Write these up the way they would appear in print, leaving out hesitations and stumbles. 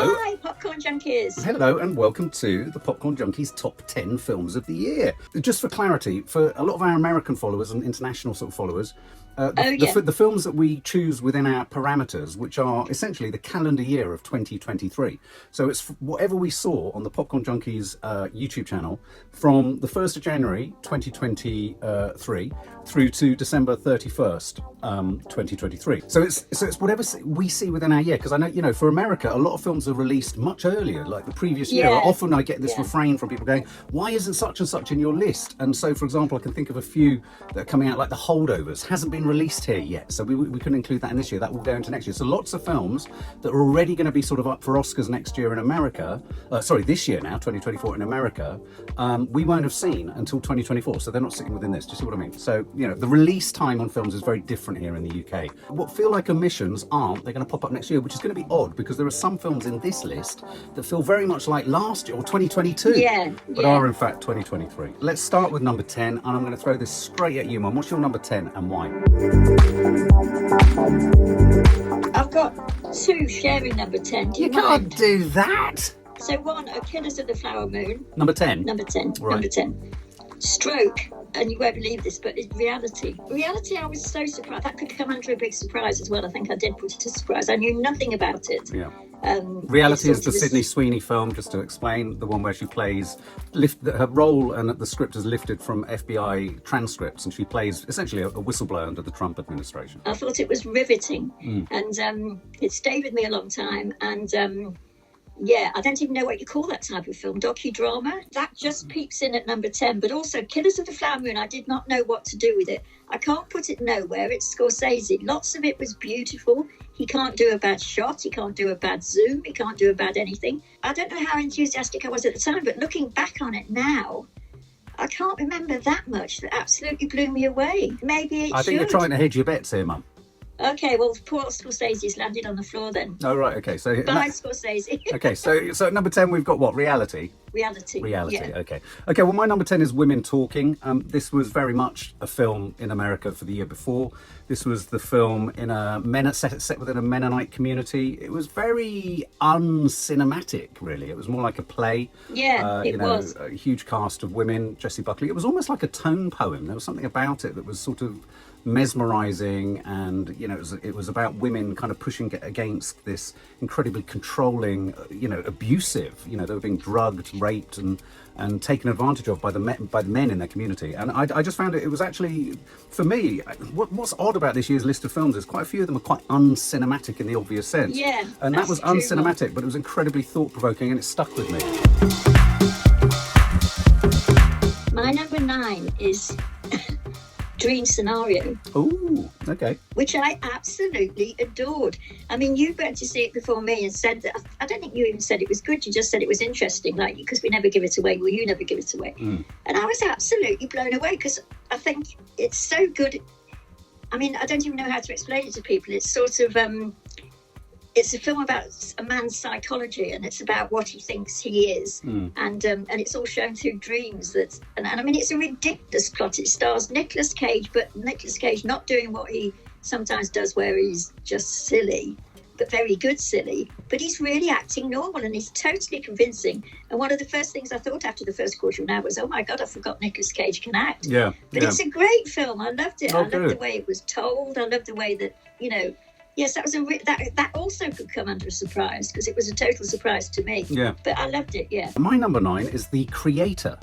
Hello. Hi, Popcorn Junkies. Hello and welcome to the Popcorn Junkies Top 10 Films of the Year. Just for clarity, for a lot of our American followers and international sort of followers, the films that we choose within our parameters, which are essentially the calendar year of 2023. So it's whatever we saw on the Popcorn Junkies YouTube channel from the 1st of January 2023 through to December 31st, 2023. So it's whatever we see within our year, because I know, you know, for America, a lot of films are released much earlier, like the previous year. Often I get this refrain from people going, why isn't such and such in your list? And so, for example, I can think of a few that are coming out, like The Holdovers hasn't been released here yet, so we couldn't include that in this year. That will go into next year. So lots of films that are already going to be sort of up for Oscars next year in America, this year now, 2024 in America, we won't have seen until 2024, so they're not sitting within this. Do you see what I mean? So, you know, the release time on films is very different here in the UK. What feel like omissions aren't, they're going to pop up next year, which is going to be odd, because there are some films in this list that feel very much like last year or 2022, but are in fact 2023. Let's start with number 10, and I'm going to throw this straight at you, Mum. What's your number 10 and why? I've got two sharing number 10. Do you can't mind? do that. So one, Killers of the Flower Moon. Number 10. Number 10. Right. Number 10. Stroke, and you won't believe this, but it's Reality. Reality, I was so surprised. That could come under a big surprise as well. I think I did put it as a surprise. I knew nothing about it. Yeah. Reality is the Sydney Sweeney film, just to explain, the one where she plays, her role and the script is lifted from FBI transcripts, and she plays essentially a whistleblower under the Trump administration. I thought it was riveting, and it stayed with me a long time, and I don't even know what you call that type of film, docudrama. That just peeps in at number 10. But also, Killers of the Flower Moon, I did not know what to do with it. I can't put it nowhere. It's Scorsese. Lots of it was beautiful. He can't do a bad shot. He can't do a bad zoom. He can't do a bad anything. I don't know how enthusiastic I was at the time, but looking back on it now, I can't remember that much. That absolutely blew me away. Maybe it I think you're trying to hedge your bets here, Mum. Okay, well, poor Scorsese's landed on the floor then. Oh, right, okay. So bye, Scorsese. Okay, so at number 10 we've got what? Reality? Reality, yeah. Okay, well, my number 10 is Women Talking. This was very much a film in America for the year before. This was the film in set within a Mennonite community. It was very uncinematic, really. It was more like a play. Yeah, it was. A huge cast of women, Jessie Buckley. It was almost like a tone poem. There was something about it that was sort of mesmerizing, and you know, it was about women kind of pushing against this incredibly controlling, abusive, they were being drugged, raped and taken advantage of by the men in their community. And I just found it was actually, for me, what's odd about this year's list of films is quite a few of them are quite uncinematic in the obvious sense. Yeah, and that was uncinematic, but it was incredibly thought-provoking, and it stuck with me. My number 9 is Dream Scenario. Oh, okay. Which I absolutely adored. I mean, you went to see it before me and said that, I don't think you even said it was good, you just said it was interesting, like, because we never give it away. Well, you never give it away. And I was absolutely blown away, because I think it's so good. I mean, I don't even know how to explain it to people. It's sort of, it's a film about a man's psychology, and it's about what he thinks he is, and it's all shown through dreams. And I mean, it's a ridiculous plot. It stars Nicolas Cage, but Nicolas Cage not doing what he sometimes does, where he's just silly, but very good silly. But he's really acting normal, and he's totally convincing. And one of the first things I thought after the first quarter of an hour was, oh my God, I forgot Nicolas Cage can act. Yeah. But it's a great film. I loved it. Oh, I loved the way it was told. I loved the way that, yes, that was that also could come under a surprise, because it was a total surprise to me. Yeah. But I loved it, yeah. My number 9 is The Creator.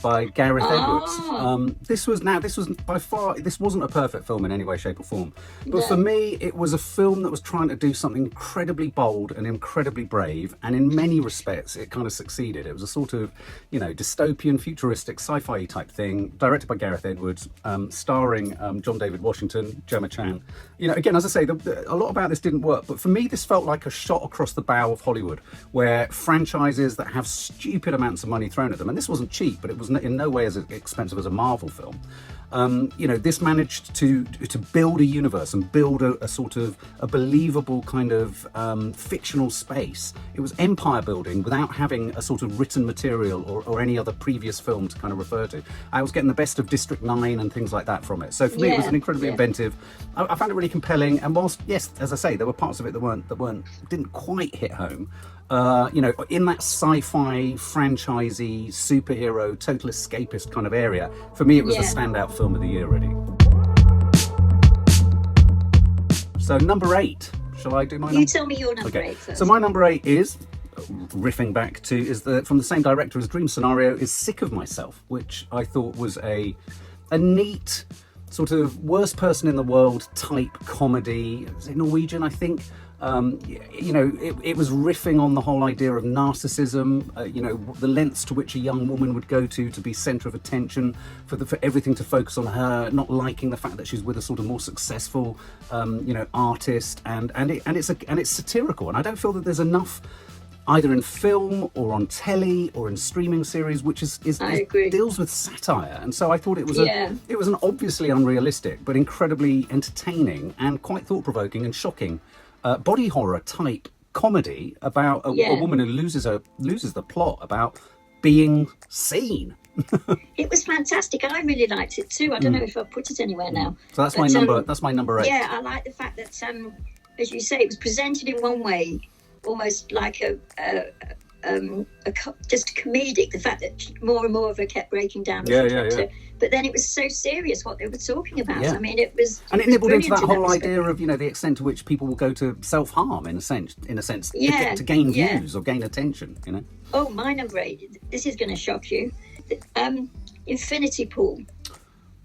By Gareth Edwards. This wasn't a perfect film in any way, shape or form. But for me, it was a film that was trying to do something incredibly bold and incredibly brave. And in many respects, it kind of succeeded. It was a sort of, dystopian, futuristic, sci-fi type thing, directed by Gareth Edwards, starring John David Washington, Gemma Chan. Again, as I say, a lot about this didn't work. But for me, this felt like a shot across the bow of Hollywood, where franchises that have stupid amounts of money thrown at them, and this wasn't cheap, but it was in no way as expensive as a Marvel film, This managed to build a universe and build a sort of a believable kind of fictional space. It was empire building without having a sort of written material or any other previous film to kind of refer to. I was getting the best of District 9 and things like that from it. So for me, it was an incredibly inventive. I found it really compelling. And whilst, yes, as I say, there were parts of it that didn't quite hit home. In that sci-fi, franchisey, superhero, total escapist kind of area, for me it was the standout film of the year already. So number 8, shall I do my number? You tell me your number 8 first. So my number 8 is, riffing back to, from the same director as Dream Scenario, is Sick of Myself, which I thought was a neat sort of worst person in the world type comedy. Is it Norwegian, I think? It was riffing on the whole idea of narcissism, the lengths to which a young woman would go to be centre of attention, for everything to focus on her, not liking the fact that she's with a sort of more successful, artist, and it's satirical, and I don't feel that there's enough either in film or on telly or in streaming series, which deals with satire. And so I thought it was an obviously unrealistic but incredibly entertaining and quite thought-provoking and shocking body horror type comedy about a woman who loses the plot about being seen. It was fantastic. I really liked it too. I don't know if I've put it anywhere now. So that's my number 8. Yeah, I like the fact that, as you say, it was presented in one way, almost like just comedic. The fact that more and more of her kept breaking down. But then it was so serious what they were talking about. Yeah. I mean, it nibbled into that whole idea of the extent to which people will go to self-harm in a sense, to gain views or gain attention. Oh, my number 8. This is going to shock you. Infinity Pool.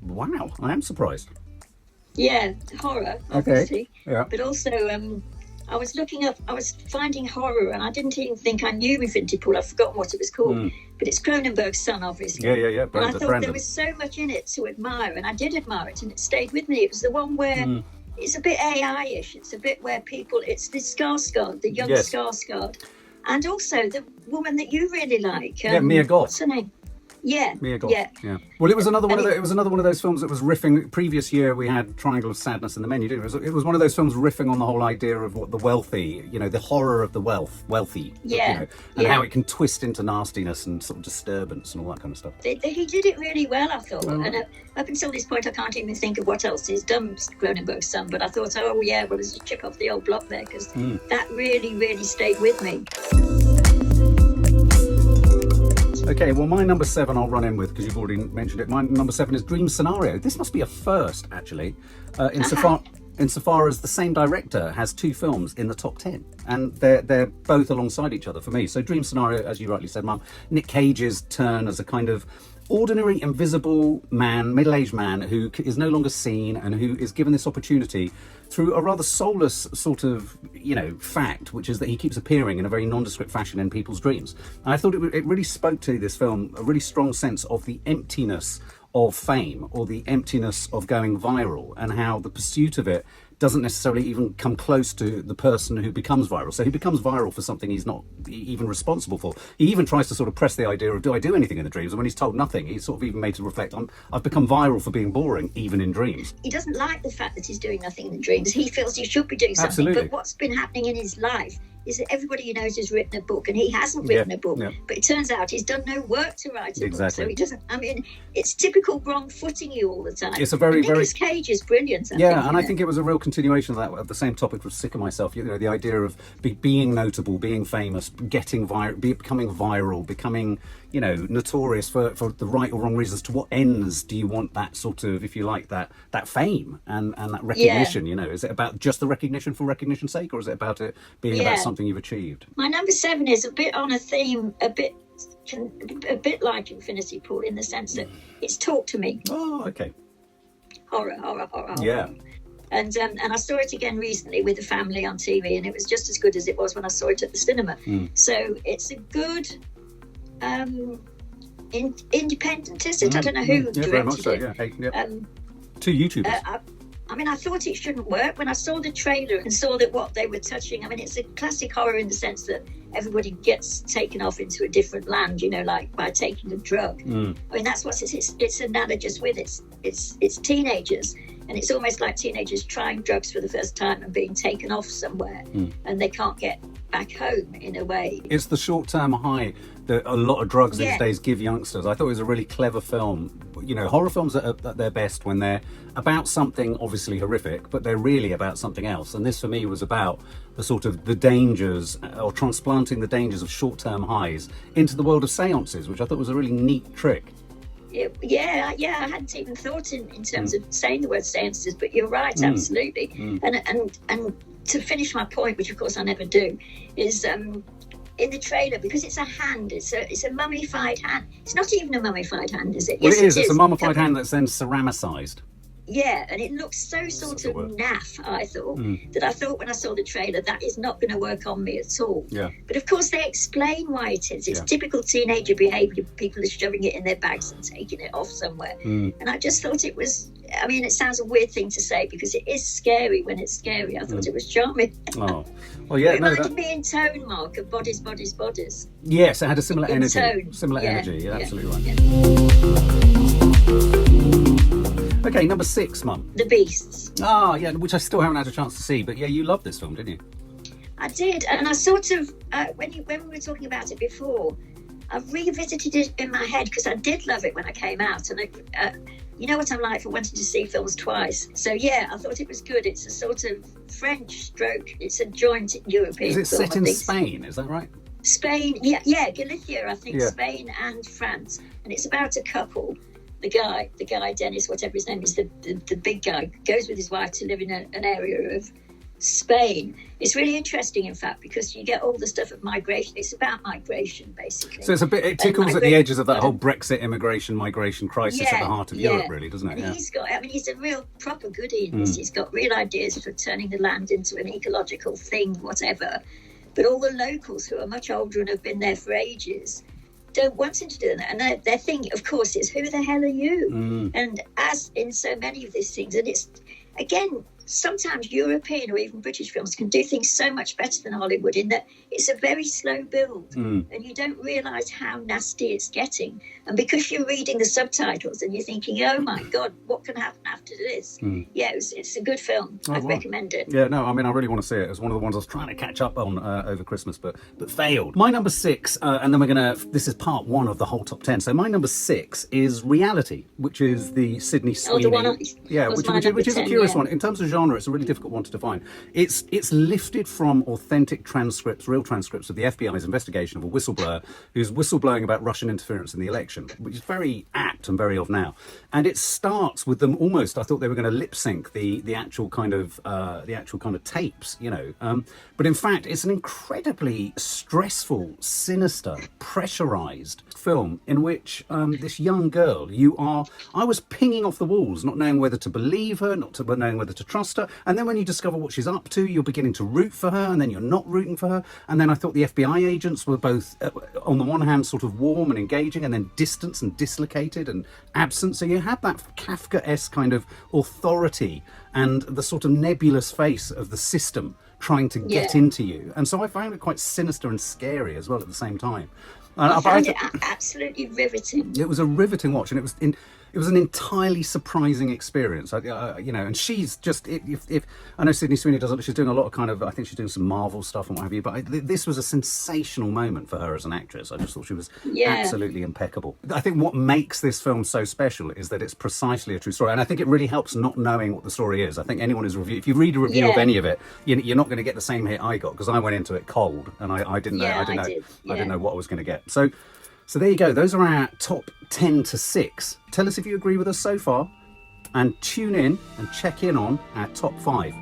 Wow, I am surprised. Yeah, horror, obviously. Okay. Yeah. But also, I was finding horror, and I didn't even think I knew Infinity Pool. I've forgotten what it was called. But it's Cronenberg's son, obviously. Yeah. And I thought there was so much in it to admire, and I did admire it, and it stayed with me. It was the one where it's a bit AI-ish. It's a bit where it's the Skarsgård, the young Skarsgård. And also the woman that you really like. Mia Goth. What's her name? Yeah. Mia Goth. Yeah. Well, it was another one of those films that was riffing. Previous year we had Triangle of Sadness in the menu. It was one of those films riffing on the whole idea of what the wealthy, the horror of the wealthy. And how it can twist into nastiness and sort of disturbance and all that kind of stuff. He did it really well, I thought. And up until this point, I can't even think of what else he's done, Cronenberg's son. But I thought, there's a chip off the old block there, because that really, really stayed with me. Okay, well, my number 7 I'll run in with, because you've already mentioned it. My number 7 is Dream Scenario. This must be a first, actually, insofar as the same director has 2 films in the top 10, and they're both alongside each other for me. So Dream Scenario, as you rightly said, Mum, Nick Cage's turn as a kind of ordinary, invisible man, middle-aged man who is no longer seen and who is given this opportunity through a rather soulless sort of, fact, which is that he keeps appearing in a very nondescript fashion in people's dreams. And I thought it really spoke to this film a really strong sense of the emptiness of fame, or the emptiness of going viral, and how the pursuit of it doesn't necessarily even come close to the person who becomes viral. So he becomes viral for something he's not even responsible for. He even tries to sort of press the idea of, do I do anything in the dreams? And when he's told nothing, he's sort of even made to reflect on, I've become viral for being boring, even in dreams. He doesn't like the fact that he's doing nothing in the dreams. He feels he should be doing something. Absolutely. But what's been happening in his life is that everybody he knows has written a book, and he hasn't written a book. But it turns out he's done no work to write a book. So he doesn't, it's typical wrong footing you all the time. It's a very, Nicolas Cage is brilliant. I think it was a real continuation of that, of the same topic was Sick of Myself. The idea of being notable, being famous, becoming viral, becoming, notorious for the right or wrong reasons. To what ends do you want that sort of, if you like, that fame and that recognition? Is it about just the recognition for recognition's sake, or is it about it being about something you've achieved? My number 7 is a bit on a theme, a bit like Infinity Pool, in the sense that it's Talk to Me. Oh, okay. Horror. Yeah. And I saw it again recently with the family on TV, and it was just as good as it was when I saw it at the cinema. So it's a good independent, is it? I don't know who directed very much so, it. Yeah. 2 YouTubers. I mean, I thought it shouldn't work. When I saw the trailer and saw that what they were touching, I mean, it's a classic horror in the sense that everybody gets taken off into a different land, you know, like by taking a drug. I mean, that's what it's analogous with. It's teenagers, and it's almost like teenagers trying drugs for the first time and being taken off somewhere, and they can't get back home in a way. It's the short-term high that a lot of drugs these days give youngsters. I thought it was a really clever film. You know, horror films are at their best when they're about something obviously horrific, but they're really about something else. And this for me was about the sort of the dangers, or transplanting the dangers of short-term highs into the world of seances, which I thought was a really neat trick. Yeah, I hadn't even thought in terms of saying the word seances, but you're right, absolutely. And to finish my point, which of course I never do, is in the trailer, because it's a hand, it's a mummified hand. It's not even a mummified hand, is it? Well, yes, it is. It's a mummified hand that's then ceramicized. Yeah, and it looks so sort of naff, I thought, that I thought when I saw the trailer, that is not going to work on me at all. Yeah. But of course they explain why it is. It's typical teenager behaviour. People are shoving it in their bags and taking it off somewhere. And I just thought it was, I mean, it sounds a weird thing to say because it is scary when it's scary. I thought it was charming. Oh, well, yeah. It reminded me in tone, Mark, of Bodies, Bodies, Bodies. Yes, it had a similar energy. Tone. Similar energy, you're absolutely right. Yeah. Okay, number 6, Mum. The Beasts. Ah, yeah, which I still haven't had a chance to see, but yeah, you loved this film, didn't you? I did, and I sort of, when we were talking about it before, I revisited it in my head because I did love it when I came out, and you know what I'm like for wanting to see films twice. So yeah, I thought it was good. It's a sort of French stroke. It's a joint European film. Is it film, set in Spain? Is that right? Spain, yeah, Galicia, I think, Spain and France, and it's about a couple. The guy Dennis, whatever his name is, the big guy, goes with his wife to live in an area of Spain. It's really interesting, in fact, because you get all the stuff of migration. It's about migration, basically. So it tickles at the edges of that whole Brexit immigration migration crisis at the heart of Europe, really, doesn't it? And he's a real proper goodie in this. He's got real ideas for turning the land into an ecological thing, whatever. But all the locals who are much older and have been there for ages don't want him to do that, and their thing, of course, is who the hell are you? And as in so many of these things, and it's again, sometimes European or even British films can do things so much better than Hollywood in that it's a very slow build, and you don't realise how nasty it's getting. And because you're reading the subtitles and you're thinking, oh my God, what can happen after this? Yeah, it's a good film. I'd recommend it. Yeah, no, I mean, I really want to see it. It's one of the ones I was trying to catch up on over Christmas, but failed. My number 6, and then this is part 1 of the whole top 10. So my number 6 is Reality, which is the Sydney Sweeney. The one which is a curious one. In terms of genre, it's a really difficult one to define. It's lifted from authentic transcripts, real transcripts of the FBI's investigation of a whistleblower who's whistleblowing about Russian interference in the election, which is very apt and very of now. And it starts with them almost, I thought they were going to lip sync the actual kind of tapes, you know. But in fact, it's an incredibly stressful, sinister, pressurized film in which this young girl, I was pinging off the walls, not knowing whether to believe her, not knowing whether to trust her. And then when you discover what she's up to, you're beginning to root for her, and then you're not rooting for her. And then I thought the FBI agents were both, on the one hand, sort of warm and engaging, and then distant and dislocated and absent. So you had that Kafka-esque kind of authority and the sort of nebulous face of the system trying to get into you. And so I found it quite sinister and scary as well at the same time. I found it absolutely riveting. It was a riveting watch, and it was an entirely surprising experience. You know, and she's just, if I know Sydney Sweeney doesn't, she's doing a lot of kind of, I think she's doing some Marvel stuff and what have you, but this was a sensational moment for her as an actress. I just thought she was absolutely impeccable. I think what makes this film so special is that it's precisely a true story, and I think it really helps not knowing what the story is. I think anyone who's if you read a review of any of it, you're not going to get the same hit I got, because I went into it cold, and I didn't know, I didn't know what I was going to get. So there you go. Those are our top 10 to 6. Tell us if you agree with us so far, and tune in and check in on our top 5.